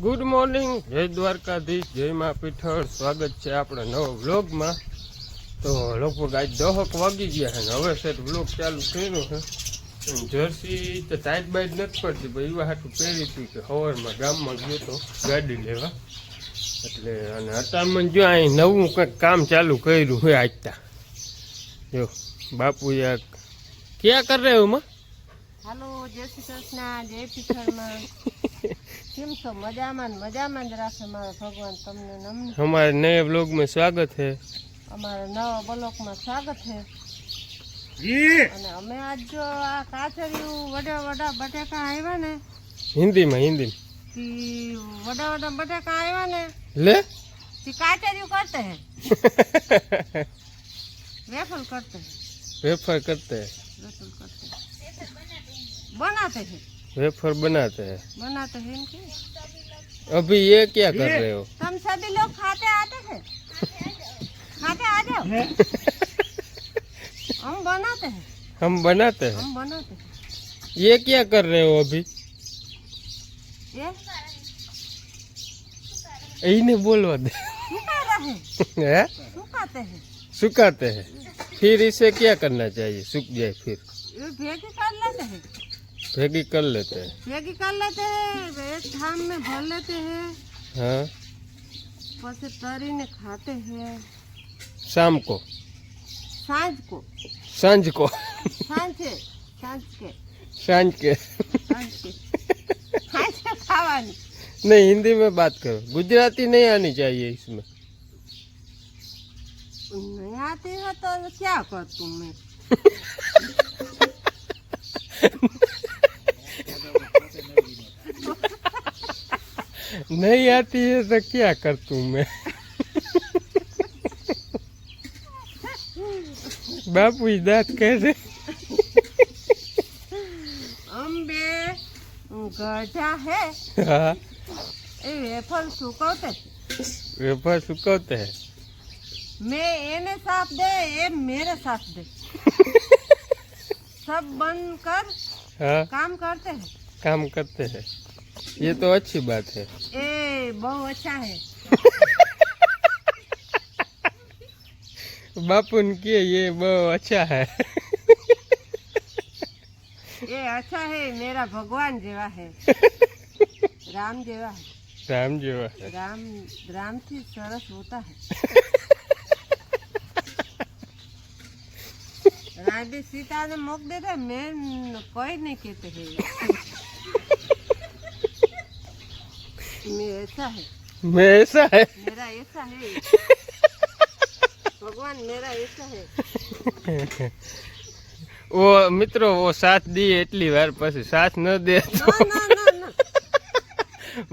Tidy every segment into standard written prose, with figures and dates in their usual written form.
Good morning, जय द्वारकाधीश, जय माँ पीठल। स्वागत है अपना नव व्लॉग में। तो लगभग आज 10 वागी गया है, हवे सेट व्लॉग चालू कर्यो है। जर्सी तो टाइट बाइट नहीं पड़ती, भाई एवं हाथू पहरी थी कि सवार में गाम में गयो तो गाड़ी लेवा एटले अने अतारमां जो अहीं नवुं कंईक काम चालू कर्युं है। आज जो बापू यार क्या कर रहे हो मां? हेलो, जय श्री कृष्ण, जय पीठल में केम छो? मजामां ज राखे मारा भगवान तमने नमन। हमारे नए व्लॉग में स्वागत है। हमारे नवा ब्लॉक में स्वागत है। अने अमे आज जो आ काचरिયું वडा वडा बटाका आव्या ने हिंदी में ती वडा वडा बटाका आव्या ने ले ती काचरिયું करते हैं वेफर करते हैं वेफर करते हैं बनाते हैं वेफर बनाते हैं इनके। अभी ये क्या कर रहे हो? हम सभी लोग खाते आते हैं, खाते आ जाओ। हम बनाते हैं ये क्या कर रहे हो अभी? ये इन्हें बोलवा दे। सुखाते हैं। फिर इसे क्या करना चाहिए? सूख जाए फिर भेगी कर लेते हैं। भेगी कर लेते हैं एक थाम में भर लेते हैं। हाँ, પછી તરીને खाते हैं। शाम को, सांझ के खावानी। नहीं, हिंदी में बात करो, गुजराती नहीं आनी चाहिए इसमें। नहीं आती है तो क्या कर तुम मैं? नहीं आती है तो क्या कर तू मैं? बापू दांत कैसे? हम बे गधा है। हाँ, वेफर सुखाते हैं। मैं एने साफ दे, ये मेरे साफ दे। सब बंद कर। हाँ, काम करते हैं। ये तो अच्छी बात है। ए बहुत अच्छा है। बापू ने ये बहुत अच्छा है। ये अच्छा है, मेरा भगवान जेवा है। राम जेवा है। राम से सरस होता है। राम भी सीता ने मोक देता, मैं कोई नहीं कहते है। मैं ऐसा है। मेरा ऐसा है। भगवान मेरा ऐसा है। वो मित्रों, वो साथ दी एटली बार पसी साथ न दे तो ना।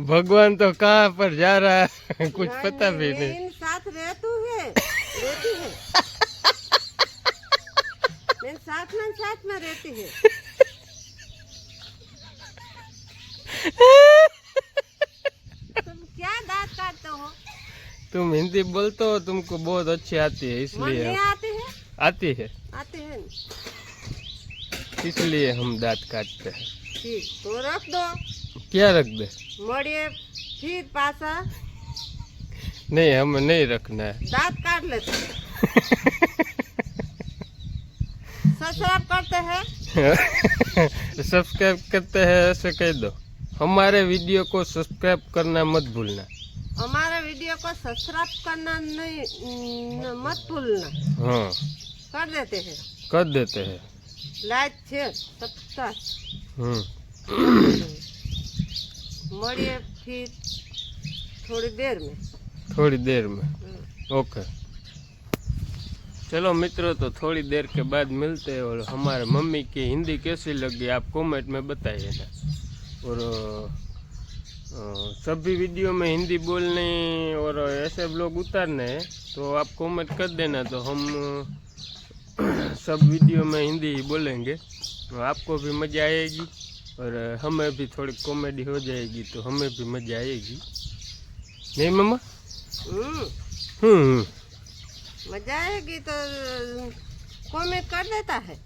भगवान तो कहाँ पर जा रहा है कुछ पता भी नहीं। साथ रहती है। मैं साथ में रहती है। तुम क्या दांत काटते हो? तुम हिंदी बोलते हो, तुमको बहुत अच्छी आती है इसलिए। नहीं आती है। आते हैं इसलिए हम दांत काटते हैं। ठीक तो रख दो। क्या रख दे? मड़िए फिर पासा। नहीं, हमें नहीं रखना है। दांत काट लेते हैं। सब्सक्राइब करते हैं। सब्सक्राइब करते हैं ऐसे कह दो। हमारे वीडियो को सब्सक्राइब करना मत भूलना। हमारे वीडियो को सब्सक्राइब करना नहीं मत भूलना। हाँ, कर देते हैं। Like share subscribe. मरिए फिर थोड़ी देर में। ओके, चलो मित्रों, तो थोड़ी देर के बाद मिलते हैं। और हमारे मम्मी की हिंदी कैसी लगी आप कमेंट में बताइए ना। और सभी वीडियो में हिंदी बोलने और ऐसे ब्लॉग उतारने हैं तो आप कमेंट कर देना, तो हम सब वीडियो में हिंदी ही बोलेंगे। तो आपको भी मज़ा आएगी और हमें भी थोड़ी कॉमेडी हो जाएगी, तो हमें भी मज़ा आएगी। नहीं मम्मा? मज़ा आएगी तो कॉमेंट कर देता है।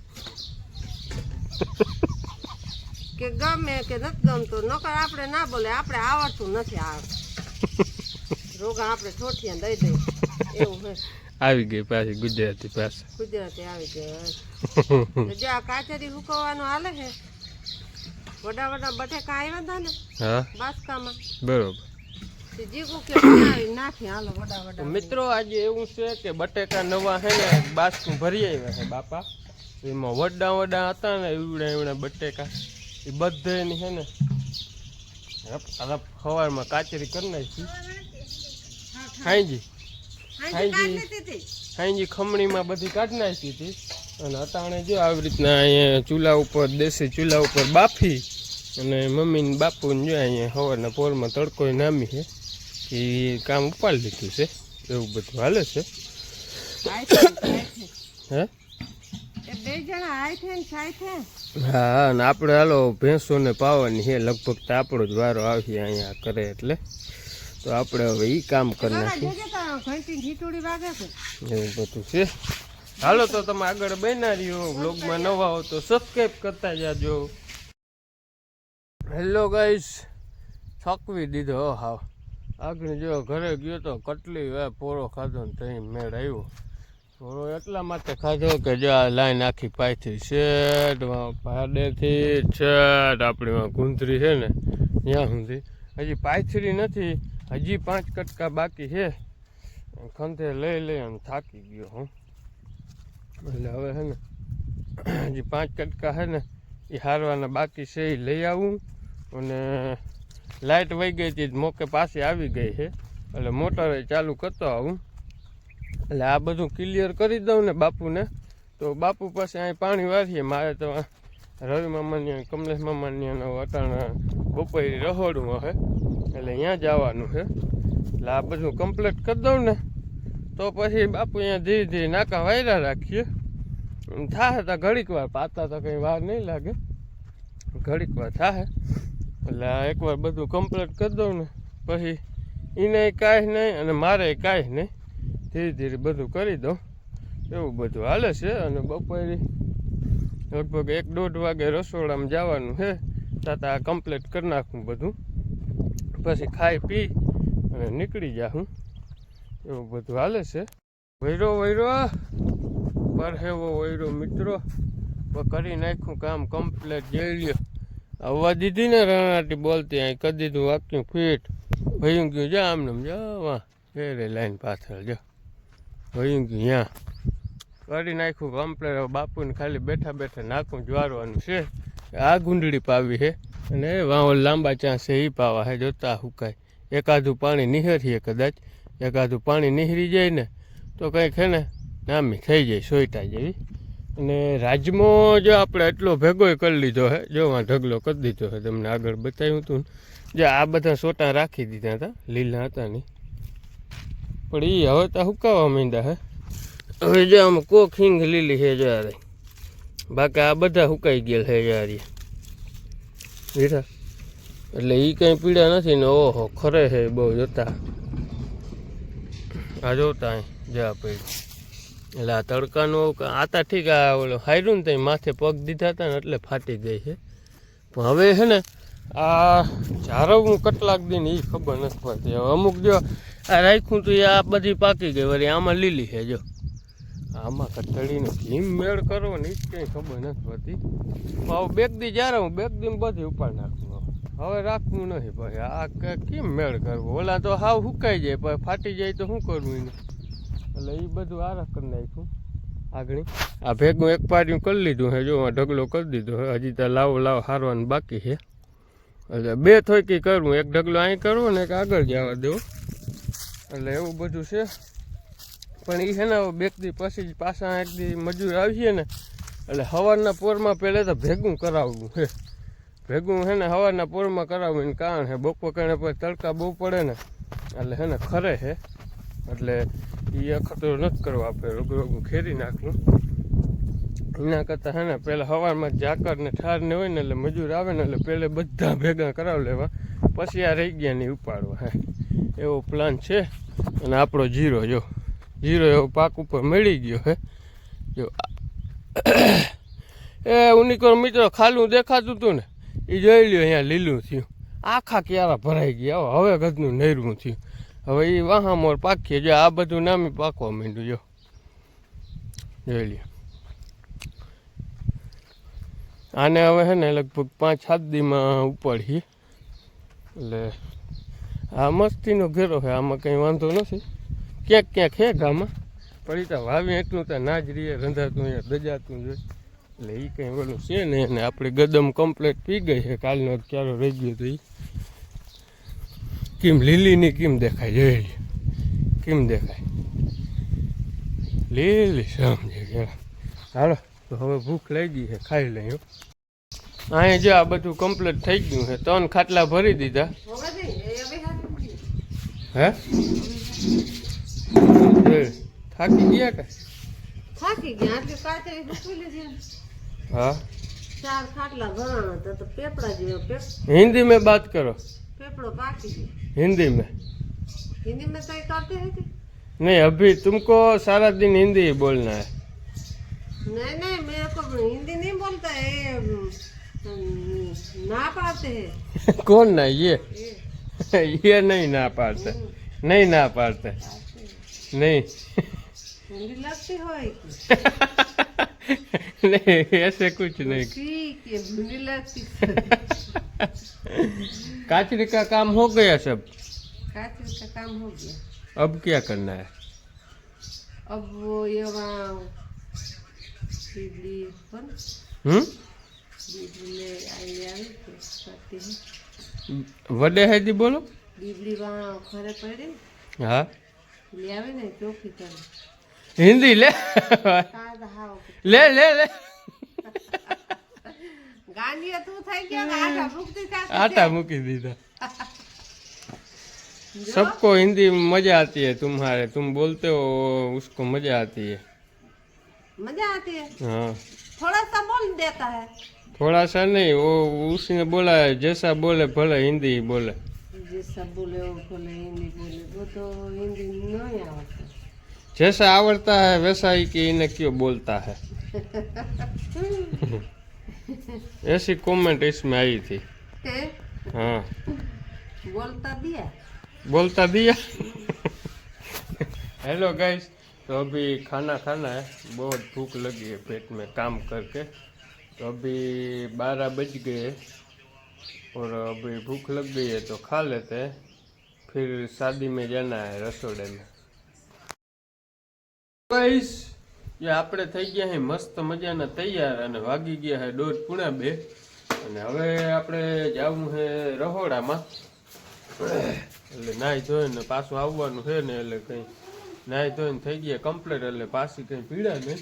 કે ગમે કે નથી ગમતું નકર આપણે ના બોલે આપણે આવડતું નથી રોગા આપણે ઠોઠિયા દઈ દઈએ એવું હે આવી ગઈ પાછી ગુજરાતી પાસે ગુજરાતી આવી ગઈ જો આ કાચરી હુકવવાનું હાલે છે વડા વડા બટેકા આવ્યા હતા ને હા બાસકામાં બરોબર જીગું કે બનાવી નાખી હાલો વડા વડા મિત્રો આજે એવું છે કે બટેકા નવા છે ને બાસકું ભરી આવ્યા છે બાપા એમાં વડા વડા હતા ને એવડા એવડા બટેકા એ બધાની છે ને સવારમાં કાચરી કરી નાખી હાઈજી ખમણીમાં બધી કાઢી નાખી હતી અને અટાણે જો આવી રીતના અહીંયા ચૂલા ઉપર દેશી ચૂલા ઉપર બાફી અને મમ્મી ને બાપુને જો અહીંયા સવારના પોરમાં તડકો નામી છે એ કામ ઉપાડી લીધું છે એવું બધું હાલે છે હે હા અને આપણે હાલો ભેંસોને પાવાની છે લગભગ તો આપણો જ વારો આવીએ અહીંયા કરે એટલે તો આપણે હવે એ કામ કરી નાખીએ એવું બધું છે હાલો તો તમે આગળ બન્યા રહ્યો બ્લોગમાં નવા હો તો સબસ્ક્રાઈબ કરતા જાજો હેલો ગાઈસ થકવી દીધો હાવ આગળ જો ઘરે ગયો તો કટલી પોરો ખાધો ને તઈ મેળ આવ્યો પોરો એટલા માટે ખાધો કે જો આ લાઈન આખી પાયથી શેઠ ભાડેથી છેઠ આપણીમાં ગુંદરી છે ને ત્યાં સુધી હજી પાયથરી નથી હજી 5 કટકા બાકી છે ખંથે લઈ અને થાકી ગયો હું એટલે હવે છે ને હજી 5 કટકા છે ને એ હારવાના બાકી છે એ લઈ આવું અને લાઇટ વહી ગઈ હતી મોકે પાસે આવી ગઈ છે એટલે મોટરે ચાલુ કરતો આવું એટલે આ બધું ક્લિયર કરી દઉં ને બાપુને તો બાપુ પાસે અહીં પાણી વારીએ મારે તો રવિ મામાની કમલેશ મામાની અટાણા બપોરી રહોડું હશે એટલે અહીંયા જવાનું છે એટલે આ બધું કમ્પ્લીટ કરી દઉં ને તો પછી બાપુ અહીંયા ધીરે ધીરે નાકા વાયરા રાખીએ થાય તો ઘડીક વાર પાતા તો કંઈ વાર નહીં લાગે ઘડીક વાર થાય એટલે એકવાર બધું કમ્પ્લીટ કરી દઉં ને પછી એને કાંઈ નહીં અને મારે કાંઈ નહીં ધીરે ધીરે બધું કરી દઉં એવું બધું હાલે છે અને બપોરે લગભગ 1-1.5 વાગે રસોડામાં જવાનું છે ત્યાં આ કમ્પ્લીટ કરી નાખું બધું પછી ખાઈ પી અને નીકળી જાઉં એવું બધું હાલે છે વૈરો પર હેવો વૈરો મિત્રો કરી નાખ્યું કામ કમ્પ્લીટ જઈ લ્યો આવવા દીધી ને રણાટી બોલતી અહીં કરી દીધું વાક્યું ફીટ ભયું ગયું જા આમને જવા ફેરે લાઈન પાછળ જો ભયું ગયું ત્યાં કરી નાખ્યું કમ્પ્લીટ બાપુને ખાલી બેઠા બેઠા નાખું જ્વારવાનું છે આ ગુંડળી પાવી છે અને વાહો લાંબા ચાંસ છે એ પાવા છે જોતા હુકાય એકાદું પાણી નિહરીએ કદાચ એકાદું પાણી નિહરી જાય ને તો કંઈક છે ને નામી થઈ જાય સોયટા જેવી અને રાજમાં જો આપણે એટલો ભેગોય કરી લીધો છે જો આ ઢગલો કરી દીધો છે તમને આગળ બતાવ્યું હતું જે આ બધા સોટા રાખી દીધા હતા લીલા હતા નહીં પણ એ હવે તો હુકાવા માંડ્યા છે હવે જો આમાં કોક હિંગ લીલી છે જ્યારે બાકી આ બધા હુકાઈ ગયેલ છે જ્યારે મીઠા એટલે એ કંઈ પીડા નથી ને ઓહો ખરે છે બહુ જોતા આ જોતા જા પડી એટલે આ તડકાનું આતા ઠીક આ ઓલો હાર્યું ને ત્યાં માથે પગ દીધા હતા ને એટલે ફાટી ગઈ છે પણ હવે છે ને આ ઝારવું કેટલાક દિન એ ખબર નથી પડતી હવે અમુક જો આ રાખ્યું તો આ બધી પાકી ગઈ વળી આમાં લીલી છે જો આમાં કટડીનો ઘીમ મેળ કરવો ને એ જ કંઈ ખબર નથી પડતી હવે બેગ દી જ્યારે હું બેગ દી બધી ઉપાડ નાખું હવે રાખવું નથી પછી આ કેમ મેળ કરવો ઓલા તો હાવ સુકાઈ જાય પછી ફાટી જાય તો શું કરવું એને એટલે એ બધું આરા કરી નાખ્યું આગળ આ ભેગું એક પાર્યું કરી લીધું છે જો ઢગલો કરી દીધો છે હજી તો લાવો હારવાનું બાકી છે એટલે 2 થોયકી કરવું એક ઢગલો અહીં કરવો ને એક આગળ જવા દેવો એટલે એવું બધું છે પણ એ છે ને બે દી પછી પાછા એક દી મજૂર આવીએ ને એટલે સવારના પોરમાં પહેલાં તો ભેગું કરાવવું છે ભેગું છે ને સવારના પોરમાં કરાવવું એનું કારણ છે બપોર કારણે પછી તડકા બહુ પડે ને એટલે છે ને ખરે છે એટલે એ અખતરો નથી કરવો આપણે રોગું ખેરી નાખવું એના કરતાં છે ને પહેલાં સવારમાં ઝાકર ને ઠાર ને હોય ને એટલે મજૂર આવે ને એટલે પહેલે બધા ભેગા કરાવી લેવા પછી આ રહી ગયા નહીં ઉપાડવા હે એવો પ્લાન છે અને આપણો જીરો એવો પાક ઉપર મળી ગયો હે જો એ ઉનિકોર મિત્રો ખાલું દેખાતું હતું ને એ જોઈ લ્યો અહીંયા લીલું થયું, આખા ક્યારા ભરાઈ ગયા, હવે ગદનું નૈરું થયું. હવે એ વાહામોર પાકીએ, જો આ બધું નામી પાકવા માંડ્યું, જો જોઈ લ્યો. આને હવે છે ને લગભગ 5-7 દીમાં ઉપાડીએ, એટલે આ મસ્તીનો ઘેરો છે, આમાં કંઈ વાંધો નથી. ક્યાંક ક્યાંક છે ગામમાં, પણ એ તો વાવી એટલું તો ના જ રહીએ, રંધાતું અહીંયા દજાતું જોઈએ, એટલે એ કંઈ ઓલું છે ને. અને આપણે ગદમ કમ્પ્લેટ પી ગઈ છે, કાલનો ક્યારો રહી ગયો તો એ કેમ લીલીની કેમ દેખાય, જોઈ લે કેમ દેખાય, લીલી સમજે ગયા. હાલો તો હવે ભૂખ લાગી છે, ખાઈ લઈએ. અહીંયા જો આ બધું કમ્પ્લીટ થઈ ગયું છે, 3 ખાટલા ભરી દીધા. હે થાકી ગયા કે? થાકી ગયા, આટલી કાચરી મૂકી લીધી. हाँ 4 ખાટલા ભરાણા તો પેપડા જેવો हिंदी में बात करो, पेपड़ो बाकी है। हिंदी में हिंदी में कहीं करते हैं कि नहीं, अभी तुमको सारा दिन हिंदी ही बोलना है। नहीं नहीं, मेरे को हिंदी नहीं बोलता है, ना पाते हैं कौन ना ये ये नहीं ना पाड़ते, नहीं ना पाड़ते, नहीं हिंदी लगती हो नहीं ऐसे कुछ नहीं। ठीक है, हिंदी लगती काचरी का काम हो गया सब, काचरी का काम हो गया। अब क्या करना है? अब वो ये वहाँ बिजली पर बिजली ले आई करती है, वडे है जी बोलो। बिजली वहाँ खरे पड़े हाँ ले आवे ने चौकी कर हिंदी ले ले ले ले गांडिया तू થઈ ગયો ને આટા મુક્તિ સાથે आटा मुकी दीदा। सबको हिंदी में मजा आती है, तुम्हारे तुम बोलते हो उसको मजा आती है। मजा आती है, हाँ थोड़ा सा बोल देता है, थोड़ा सा नहीं, वो उसने बोला है जैसा बोले भले हिंदी ही बोले। जैसा बोले वो बोले हिंदी बोले, वो तो हिंदी नहीं आता। जैसा आवड़ता है वैसा ही कि इन्हें क्यों बोलता है। ऐसी कमेंट इसमें आई थी। हाँ बोलता दिया हेलो गाइस, तो अभी खाना खाना है, बहुत भूख लगी है पेट में काम करके। तो अभी 12 बज गए और अभी भूख लग गई है तो खा लेते हैं, फिर शादी में जाना है रसोड़े में। गाइस ये આપણે થઈ ગયા છે મસ્ત મજાના તૈયાર અને વાગી ગયા છે 1:30 અને હવે આપણે જાવું છે રહોડામાં, એટલે નાઈ ધોઈને પાછું આવવાનું છે ને, એટલે કંઈ નાઈ ધોઈને થઈ ગયા કમ્પ્લીટ, એટલે પાછી કંઈ પીડા નહીં,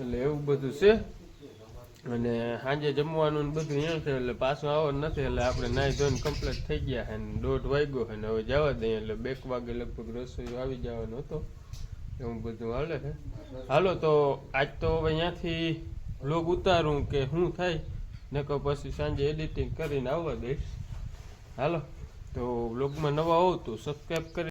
એટલે એવું બધું છે। અને સાંજે જમવાનું ને બધું અહીંયા છે, એટલે પાછું આવવાનું નથી, એટલે આપણે નાઈ ધોઈને કમ્પ્લીટ થઈ ગયા છે ને 1:30 વાગ્યો છે ને હવે જવા દઈએ, એટલે 2 વાગે લગભગ રસોઈ આવી જવાનો હતો, એવું બધું હાલે છે। હાલો તો આજ તો હવે અહીંયાથી વ્લોગ ઉતારું કે શું થાય, નકર પછી સાંજે એડિટિંગ કરીને આવવા દઈશ। હાલો તો વ્લોગમાં નવા હોવ તો સબસ્ક્રાઈબ કરી